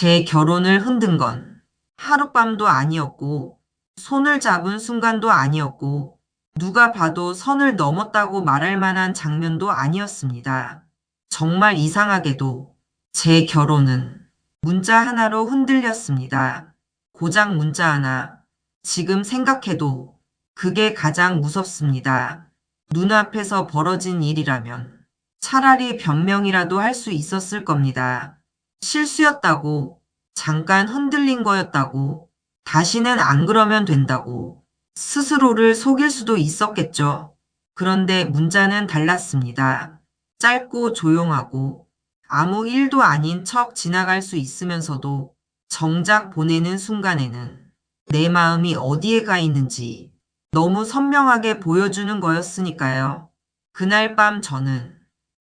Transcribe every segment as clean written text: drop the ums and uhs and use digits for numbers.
제 결혼을 흔든 건 하룻밤도 아니었고, 손을 잡은 순간도 아니었고, 누가 봐도 선을 넘었다고 말할 만한 장면도 아니었습니다. 정말 이상하게도 제 결혼은 문자 하나로 흔들렸습니다. 고작 문자 하나. 지금 생각해도 그게 가장 무섭습니다. 눈앞에서 벌어진 일이라면 차라리 변명이라도 할 수 있었을 겁니다. 실수였다고, 잠깐 흔들린 거였다고, 다시는 안 그러면 된다고, 스스로를 속일 수도 있었겠죠. 그런데 문자는 달랐습니다. 짧고 조용하고, 아무 일도 아닌 척 지나갈 수 있으면서도 정작 보내는 순간에는 내 마음이 어디에 가 있는지 너무 선명하게 보여주는 거였으니까요. 그날 밤 저는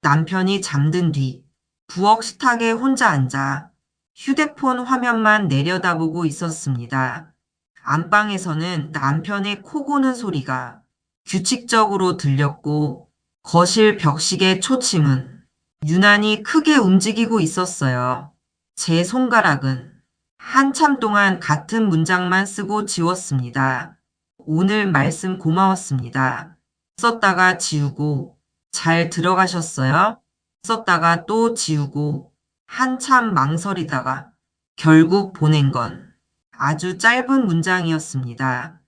남편이 잠든 뒤 부엌 식탁에 혼자 앉아 휴대폰 화면만 내려다보고 있었습니다. 안방에서는 남편의 코 고는 소리가 규칙적으로 들렸고 거실 벽시계 초침은 유난히 크게 움직이고 있었어요. 제 손가락은 한참 동안 같은 문장만 쓰고 지웠습니다. 오늘 말씀 고마웠습니다. 썼다가 지우고 잘 들어가셨어요? 썼다가 또 지우고 한참 망설이다가 결국 보낸 건 아주 짧은 문장이었습니다.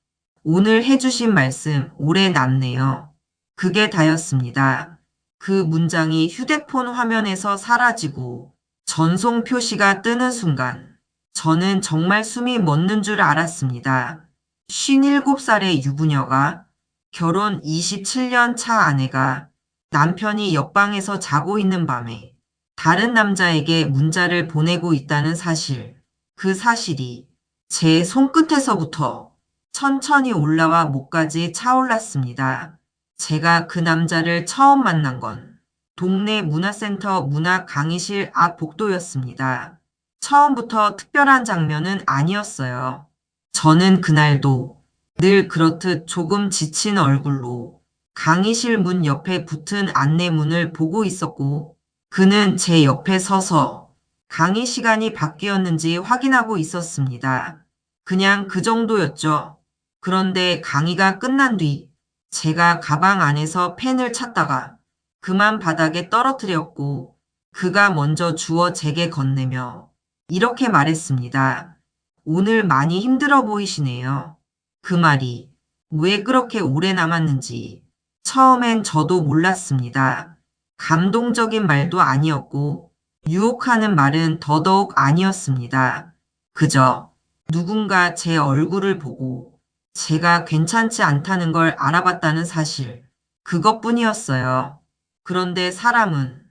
오늘 해주신 말씀 오래 남네요. 그게 다였습니다. 그 문장이 휴대폰 화면에서 사라지고 전송 표시가 뜨는 순간 저는 정말 숨이 멎는 줄 알았습니다. 57살의 유부녀가 결혼 27년 차 아내가 남편이 옆방에서 자고 있는 밤에 다른 남자에게 문자를 보내고 있다는 사실, 그 사실이 제 손끝에서부터 천천히 올라와 목까지 차올랐습니다. 제가 그 남자를 처음 만난 건 동네 문화센터 문학 강의실 앞 복도였습니다. 처음부터 특별한 장면은 아니었어요. 저는 그날도 늘 그렇듯 조금 지친 얼굴로 강의실 문 옆에 붙은 안내문을 보고 있었고 그는 제 옆에 서서 강의 시간이 바뀌었는지 확인하고 있었습니다. 그냥 그 정도였죠. 그런데 강의가 끝난 뒤 제가 가방 안에서 펜을 찾다가 그만 바닥에 떨어뜨렸고 그가 먼저 주워 제게 건네며 이렇게 말했습니다. 오늘 많이 힘들어 보이시네요. 그 말이 왜 그렇게 오래 남았는지 처음엔 저도 몰랐습니다. 감동적인 말도 아니었고 유혹하는 말은 더더욱 아니었습니다. 그저 누군가 제 얼굴을 보고 제가 괜찮지 않다는 걸 알아봤다는 사실, 그것뿐이었어요. 그런데 사람은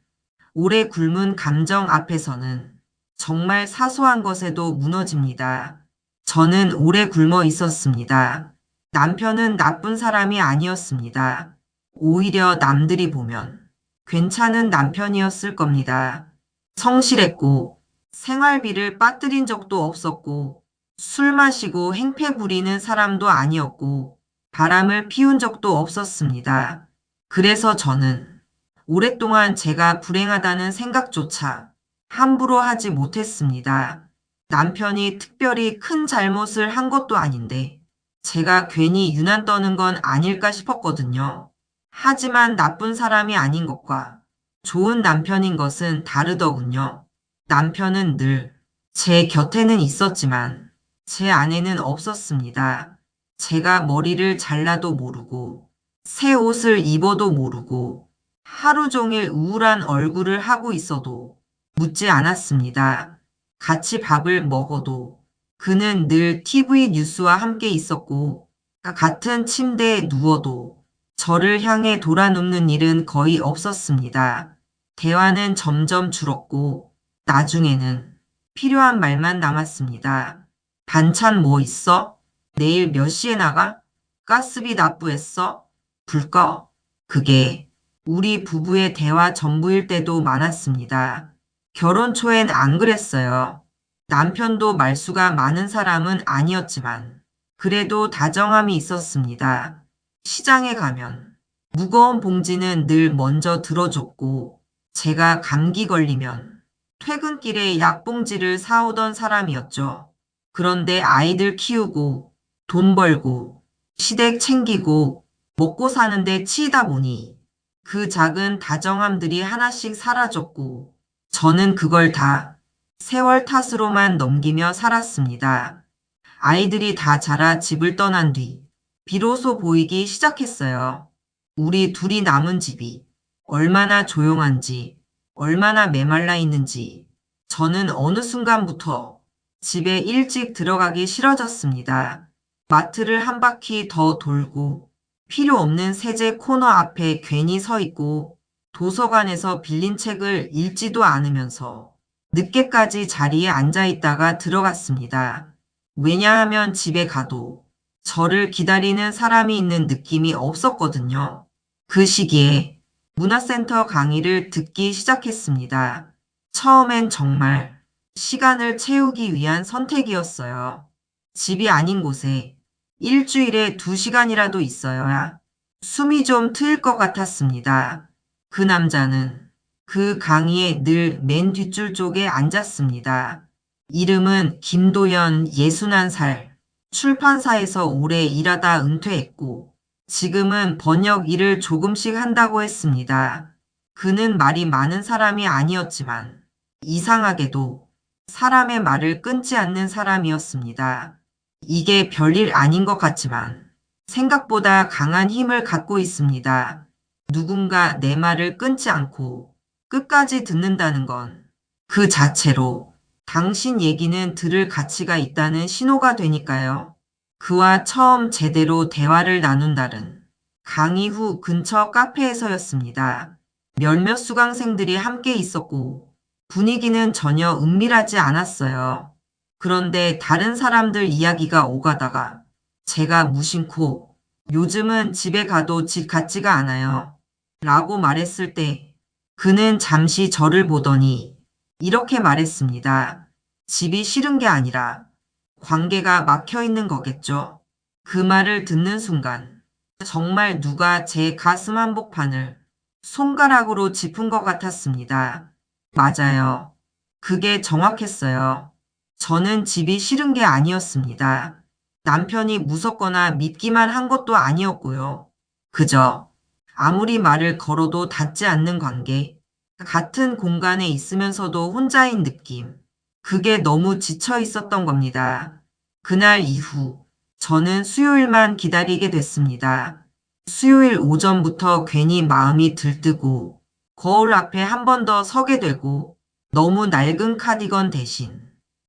오래 굶은 감정 앞에서는 정말 사소한 것에도 무너집니다. 저는 오래 굶어 있었습니다. 남편은 나쁜 사람이 아니었습니다. 오히려 남들이 보면 괜찮은 남편이었을 겁니다. 성실했고 생활비를 빠뜨린 적도 없었고 술 마시고 행패 부리는 사람도 아니었고 바람을 피운 적도 없었습니다. 그래서 저는 오랫동안 제가 불행하다는 생각조차 함부로 하지 못했습니다. 남편이 특별히 큰 잘못을 한 것도 아닌데 제가 괜히 유난 떠는 건 아닐까 싶었거든요. 하지만 나쁜 사람이 아닌 것과 좋은 남편인 것은 다르더군요. 남편은 늘 제 곁에는 있었지만 제 안에는 없었습니다. 제가 머리를 잘라도 모르고 새 옷을 입어도 모르고 하루 종일 우울한 얼굴을 하고 있어도 묻지 않았습니다. 같이 밥을 먹어도 그는 늘 TV 뉴스와 함께 있었고 같은 침대에 누워도 저를 향해 돌아눕는 일은 거의 없었습니다. 대화는 점점 줄었고 나중에는 필요한 말만 남았습니다. 반찬 뭐 있어? 내일 몇 시에 나가? 가스비 납부했어? 불 꺼. 그게 우리 부부의 대화 전부일 때도 많았습니다. 결혼 초엔 안 그랬어요. 남편도 말수가 많은 사람은 아니었지만 그래도 다정함이 있었습니다. 시장에 가면 무거운 봉지는 늘 먼저 들어줬고 제가 감기 걸리면 퇴근길에 약봉지를 사오던 사람이었죠. 그런데 아이들 키우고 돈 벌고 시댁 챙기고 먹고 사는데 치이다 보니 그 작은 다정함들이 하나씩 사라졌고 저는 그걸 다 세월 탓으로만 넘기며 살았습니다. 아이들이 다 자라 집을 떠난 뒤 비로소 보이기 시작했어요. 우리 둘이 남은 집이 얼마나 조용한지, 얼마나 메말라 있는지 저는 어느 순간부터 집에 일찍 들어가기 싫어졌습니다. 마트를 한 바퀴 더 돌고 필요 없는 세제 코너 앞에 괜히 서 있고 도서관에서 빌린 책을 읽지도 않으면서 늦게까지 자리에 앉아 있다가 들어갔습니다. 왜냐하면 집에 가도 저를 기다리는 사람이 있는 느낌이 없었거든요. 그 시기에 문화센터 강의를 듣기 시작했습니다. 처음엔 정말 시간을 채우기 위한 선택이었어요. 집이 아닌 곳에 일주일에 2시간이라도 있어야 숨이 좀 트일 것 같았습니다. 그 남자는 그 강의에 늘 맨 뒷줄 쪽에 앉았습니다. 이름은 김도연 61살. 출판사에서 오래 일하다 은퇴했고 지금은 번역 일을 조금씩 한다고 했습니다. 그는 말이 많은 사람이 아니었지만 이상하게도 사람의 말을 끊지 않는 사람이었습니다. 이게 별일 아닌 것 같지만 생각보다 강한 힘을 갖고 있습니다. 누군가 내 말을 끊지 않고 끝까지 듣는다는 건 그 자체로 당신 얘기는 들을 가치가 있다는 신호가 되니까요. 그와 처음 제대로 대화를 나눈 날은 강의 후 근처 카페에서였습니다. 몇몇 수강생들이 함께 있었고 분위기는 전혀 은밀하지 않았어요. 그런데 다른 사람들 이야기가 오가다가 제가 무심코 요즘은 집에 가도 집 같지가 않아요. 라고 말했을 때 그는 잠시 저를 보더니 이렇게 말했습니다. 집이 싫은 게 아니라 관계가 막혀 있는 거겠죠. 그 말을 듣는 순간 정말 누가 제 가슴 한복판을 손가락으로 짚은 것 같았습니다. 맞아요. 그게 정확했어요. 저는 집이 싫은 게 아니었습니다. 남편이 무섭거나 믿기만 한 것도 아니었고요. 그저 아무리 말을 걸어도 닿지 않는 관계, 같은 공간에 있으면서도 혼자인 느낌. 그게 너무 지쳐 있었던 겁니다. 그날 이후 저는 수요일만 기다리게 됐습니다. 수요일 오전부터 괜히 마음이 들뜨고 거울 앞에 한 번 더 서게 되고 너무 낡은 카디건 대신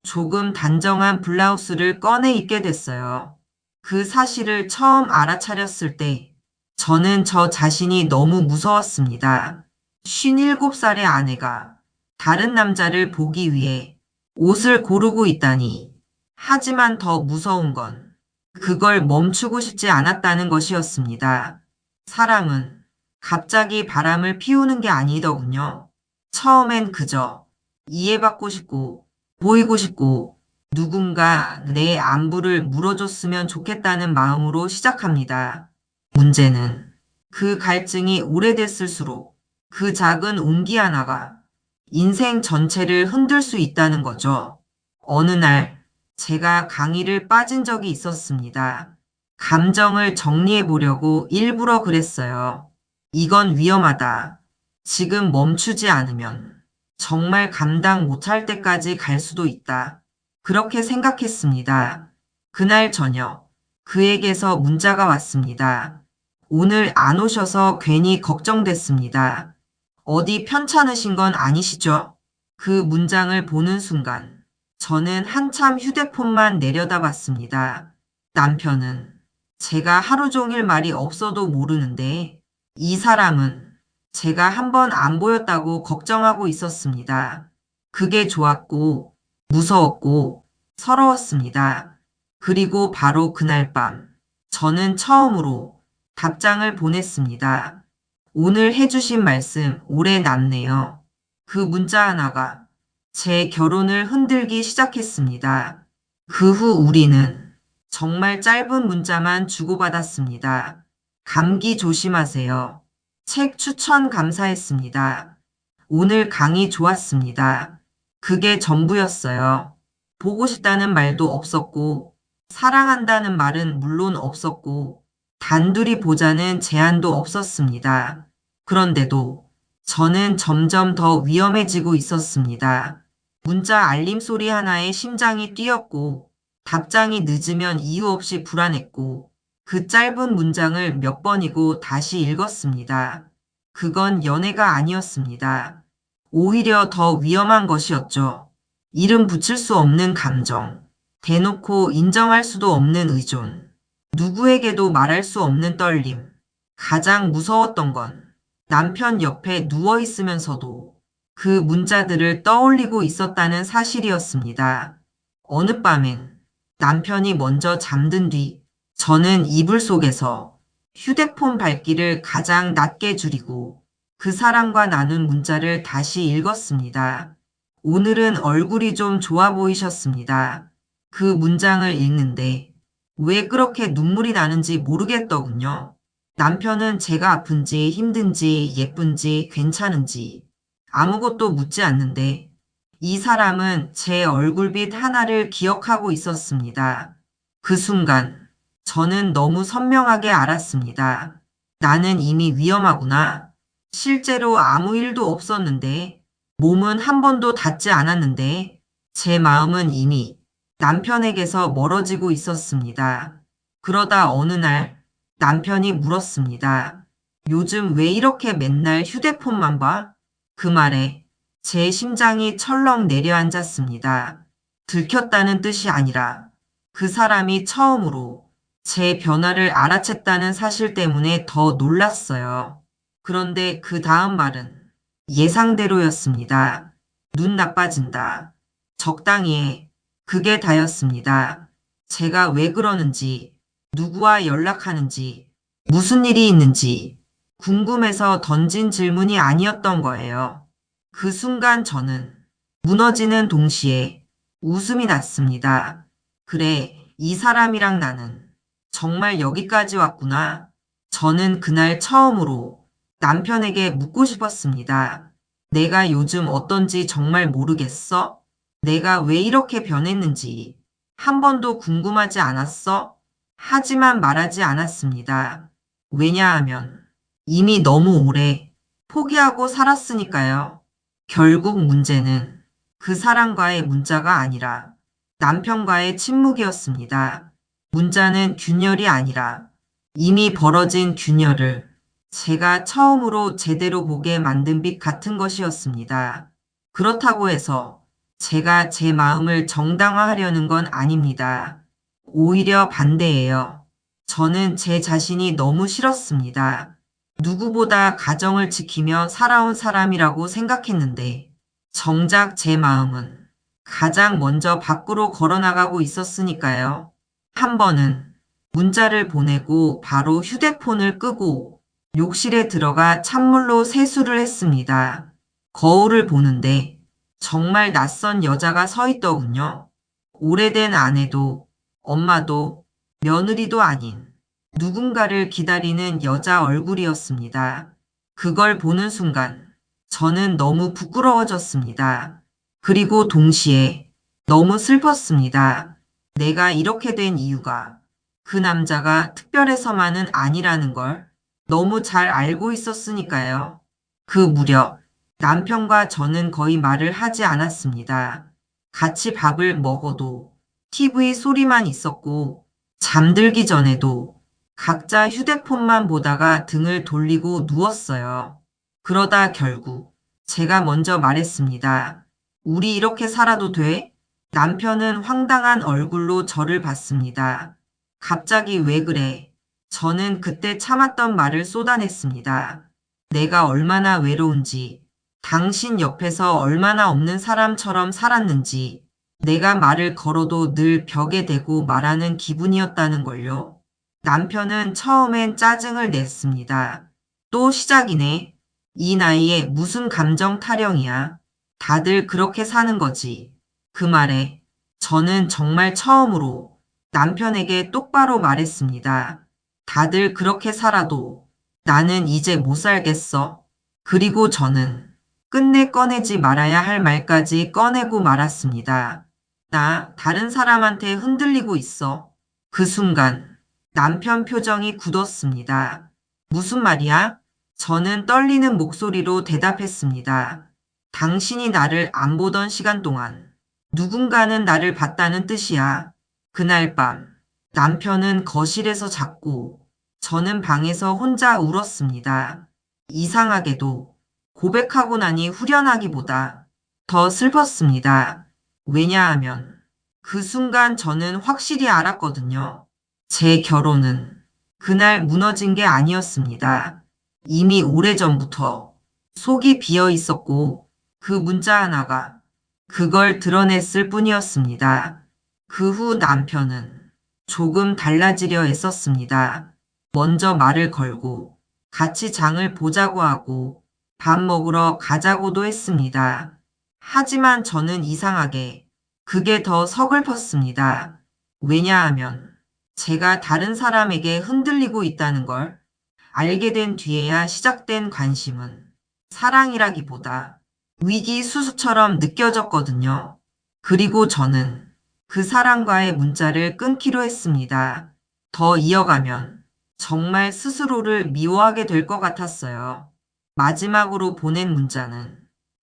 조금 단정한 블라우스를 꺼내 입게 됐어요. 그 사실을 처음 알아차렸을 때 저는 저 자신이 너무 무서웠습니다. 57살의 아내가 다른 남자를 보기 위해 옷을 고르고 있다니. 하지만 더 무서운 건 그걸 멈추고 싶지 않았다는 것이었습니다. 사람은 갑자기 바람을 피우는 게 아니더군요. 처음엔 그저 이해받고 싶고 보이고 싶고 누군가 내 안부를 물어줬으면 좋겠다는 마음으로 시작합니다. 문제는 그 갈증이 오래됐을수록 그 작은 온기 하나가 인생 전체를 흔들 수 있다는 거죠. 어느 날 제가 강의를 빠진 적이 있었습니다. 감정을 정리해 보려고 일부러 그랬어요. 이건 위험하다. 지금 멈추지 않으면 정말 감당 못할 때까지 갈 수도 있다. 그렇게 생각했습니다. 그날 저녁 그에게서 문자가 왔습니다. 오늘 안 오셔서 괜히 걱정됐습니다. 어디 편찮으신 건 아니시죠? 그 문장을 보는 순간 저는 한참 휴대폰만 내려다봤습니다. 남편은 제가 하루 종일 말이 없어도 모르는데 이 사람은 제가 한 번 안 보였다고 걱정하고 있었습니다. 그게 좋았고 무서웠고 서러웠습니다. 그리고 바로 그날 밤 저는 처음으로 답장을 보냈습니다. 오늘 해주신 말씀 오래 남네요. 그 문자 하나가 제 결혼을 흔들기 시작했습니다. 그 후 우리는 정말 짧은 문자만 주고받았습니다. 감기 조심하세요. 책 추천 감사했습니다. 오늘 강의 좋았습니다. 그게 전부였어요. 보고 싶다는 말도 없었고, 사랑한다는 말은 물론 없었고, 단둘이 보자는 제안도 없었습니다. 그런데도 저는 점점 더 위험해지고 있었습니다. 문자 알림 소리 하나에 심장이 뛰었고, 답장이 늦으면 이유 없이 불안했고, 그 짧은 문장을 몇 번이고 다시 읽었습니다. 그건 연애가 아니었습니다. 오히려 더 위험한 것이었죠. 이름 붙일 수 없는 감정, 대놓고 인정할 수도 없는 의존, 누구에게도 말할 수 없는 떨림. 가장 무서웠던 건 남편 옆에 누워 있으면서도 그 문자들을 떠올리고 있었다는 사실이었습니다. 어느 밤엔 남편이 먼저 잠든 뒤 저는 이불 속에서 휴대폰 밝기를 가장 낮게 줄이고 그 사람과 나눈 문자를 다시 읽었습니다. 오늘은 얼굴이 좀 좋아 보이셨습니다. 그 문장을 읽는데 왜 그렇게 눈물이 나는지 모르겠더군요. 남편은 제가 아픈지 힘든지 예쁜지 괜찮은지 아무것도 묻지 않는데 이 사람은 제 얼굴빛 하나를 기억하고 있었습니다. 그 순간 저는 너무 선명하게 알았습니다. 나는 이미 위험하구나. 실제로 아무 일도 없었는데 몸은 한 번도 닿지 않았는데 제 마음은 이미 남편에게서 멀어지고 있었습니다. 그러다 어느 날 남편이 물었습니다. 요즘 왜 이렇게 맨날 휴대폰만 봐? 그 말에 제 심장이 철렁 내려앉았습니다. 들켰다는 뜻이 아니라 그 사람이 처음으로 제 변화를 알아챘다는 사실 때문에 더 놀랐어요. 그런데 그 다음 말은 예상대로였습니다. 눈 나빠진다. 적당히 해. 그게 다였습니다. 제가 왜 그러는지, 누구와 연락하는지, 무슨 일이 있는지 궁금해서 던진 질문이 아니었던 거예요. 그 순간 저는 무너지는 동시에 웃음이 났습니다. 그래, 이 사람이랑 나는 정말 여기까지 왔구나. 저는 그날 처음으로 남편에게 묻고 싶었습니다. 내가 요즘 어떤지 정말 모르겠어? 내가 왜 이렇게 변했는지 한 번도 궁금하지 않았어? 하지만 말하지 않았습니다. 왜냐하면 이미 너무 오래 포기하고 살았으니까요. 결국 문제는 그 사람과의 문자가 아니라 남편과의 침묵이었습니다. 문자는 균열이 아니라 이미 벌어진 균열을 제가 처음으로 제대로 보게 만든 빛 같은 것이었습니다. 그렇다고 해서 제가 제 마음을 정당화하려는 건 아닙니다. 오히려 반대예요. 저는 제 자신이 너무 싫었습니다. 누구보다 가정을 지키며 살아온 사람이라고 생각했는데 정작 제 마음은 가장 먼저 밖으로 걸어나가고 있었으니까요. 한 번은 문자를 보내고 바로 휴대폰을 끄고 욕실에 들어가 찬물로 세수를 했습니다. 거울을 보는데 정말 낯선 여자가 서 있더군요. 오래된 아내도 엄마도 며느리도 아닌 누군가를 기다리는 여자 얼굴이었습니다. 그걸 보는 순간 저는 너무 부끄러워졌습니다. 그리고 동시에 너무 슬펐습니다. 내가 이렇게 된 이유가 그 남자가 특별해서만은 아니라는 걸 너무 잘 알고 있었으니까요. 그 무렵 남편과 저는 거의 말을 하지 않았습니다. 같이 밥을 먹어도 TV 소리만 있었고 잠들기 전에도 각자 휴대폰만 보다가 등을 돌리고 누웠어요. 그러다 결국 제가 먼저 말했습니다. 우리 이렇게 살아도 돼? 남편은 황당한 얼굴로 저를 봤습니다. 갑자기 왜 그래? 저는 그때 참았던 말을 쏟아냈습니다. 내가 얼마나 외로운지, 당신 옆에서 얼마나 없는 사람처럼 살았는지, 내가 말을 걸어도 늘 벽에 대고 말하는 기분이었다는 걸요. 남편은 처음엔 짜증을 냈습니다. 또 시작이네. 이 나이에 무슨 감정 타령이야. 다들 그렇게 사는 거지. 그 말에 저는 정말 처음으로 남편에게 똑바로 말했습니다. 다들 그렇게 살아도 나는 이제 못 살겠어. 그리고 저는 끝내 꺼내지 말아야 할 말까지 꺼내고 말았습니다. 나 다른 사람한테 흔들리고 있어. 그 순간 남편 표정이 굳었습니다. 무슨 말이야? 저는 떨리는 목소리로 대답했습니다. 당신이 나를 안 보던 시간 동안 누군가는 나를 봤다는 뜻이야. 그날 밤 남편은 거실에서 잤고 저는 방에서 혼자 울었습니다. 이상하게도 고백하고 나니 후련하기보다 더 슬펐습니다. 왜냐하면 그 순간 저는 확실히 알았거든요. 제 결혼은 그날 무너진 게 아니었습니다. 이미 오래전부터 속이 비어 있었고 그 문자 하나가 그걸 드러냈을 뿐이었습니다. 그 후 남편은 조금 달라지려 애썼습니다. 먼저 말을 걸고 같이 장을 보자고 하고 밥 먹으러 가자고도 했습니다. 하지만 저는 이상하게 그게 더 서글펐습니다. 왜냐하면 제가 다른 사람에게 흔들리고 있다는 걸 알게 된 뒤에야 시작된 관심은 사랑이라기보다 위기수수처럼 느껴졌거든요. 그리고 저는 그 사람과의 문자를 끊기로 했습니다. 더 이어가면 정말 스스로를 미워하게 될 것 같았어요. 마지막으로 보낸 문자는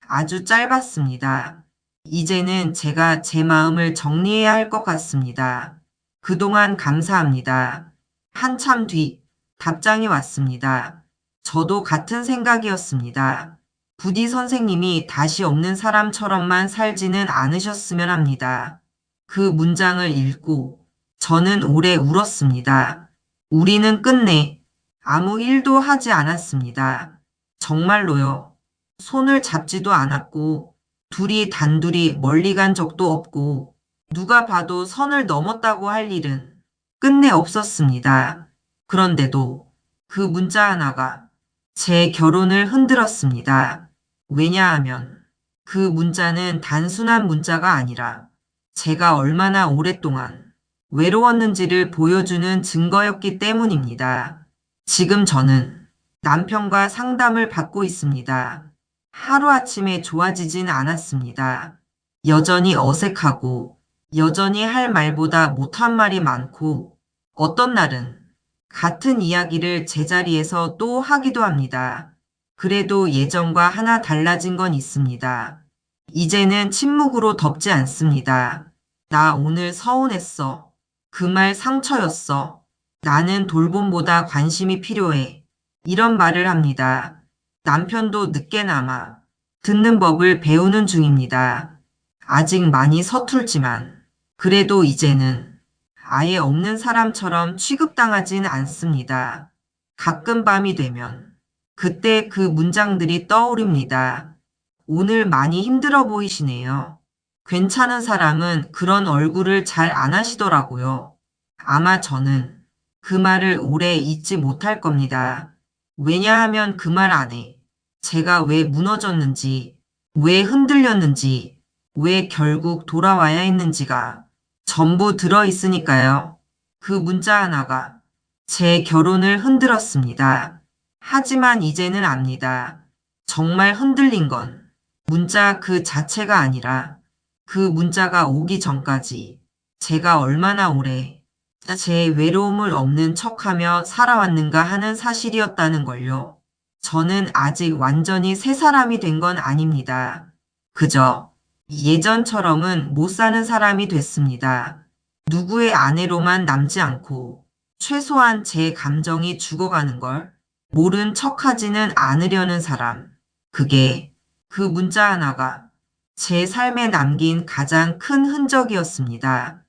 아주 짧았습니다. 이제는 제가 제 마음을 정리해야 할 것 같습니다. 그동안 감사합니다. 한참 뒤 답장이 왔습니다. 저도 같은 생각이었습니다. 부디 선생님이 다시 없는 사람처럼만 살지는 않으셨으면 합니다. 그 문장을 읽고 저는 오래 울었습니다. 우리는 끝내 아무 일도 하지 않았습니다. 정말로요. 손을 잡지도 않았고 둘이 단둘이 멀리 간 적도 없고 누가 봐도 선을 넘었다고 할 일은 끝내 없었습니다. 그런데도 그 문자 하나가 제 결혼을 흔들었습니다. 왜냐하면 그 문자는 단순한 문자가 아니라 제가 얼마나 오랫동안 외로웠는지를 보여주는 증거였기 때문입니다. 지금 저는 남편과 상담을 받고 있습니다. 하루아침에 좋아지진 않았습니다. 여전히 어색하고 여전히 할 말보다 못한 말이 많고 어떤 날은 같은 이야기를 제자리에서 또 하기도 합니다. 그래도 예전과 하나 달라진 건 있습니다. 이제는 침묵으로 덮지 않습니다. 나 오늘 서운했어. 그 말 상처였어. 나는 돌봄보다 관심이 필요해. 이런 말을 합니다. 남편도 늦게나마 듣는 법을 배우는 중입니다. 아직 많이 서툴지만 그래도 이제는 아예 없는 사람처럼 취급당하진 않습니다. 가끔 밤이 되면 그때 그 문장들이 떠오릅니다. 오늘 많이 힘들어 보이시네요. 괜찮은 사람은 그런 얼굴을 잘 안 하시더라고요. 아마 저는 그 말을 오래 잊지 못할 겁니다. 왜냐하면 그 말 안에 제가 왜 무너졌는지, 왜 흔들렸는지, 왜 결국 돌아와야 했는지가 전부 들어있으니까요. 그 문자 하나가 제 결혼을 흔들었습니다. 하지만 이제는 압니다. 정말 흔들린 건 문자 그 자체가 아니라 그 문자가 오기 전까지 제가 얼마나 오래 제 외로움을 없는 척하며 살아왔는가 하는 사실이었다는 걸요. 저는 아직 완전히 새 사람이 된 건 아닙니다. 그저 예전처럼은 못 사는 사람이 됐습니다. 누구의 아내로만 남지 않고 최소한 제 감정이 죽어가는 걸 모른 척하지는 않으려는 사람. 그게 그 문자 하나가 제 삶에 남긴 가장 큰 흔적이었습니다.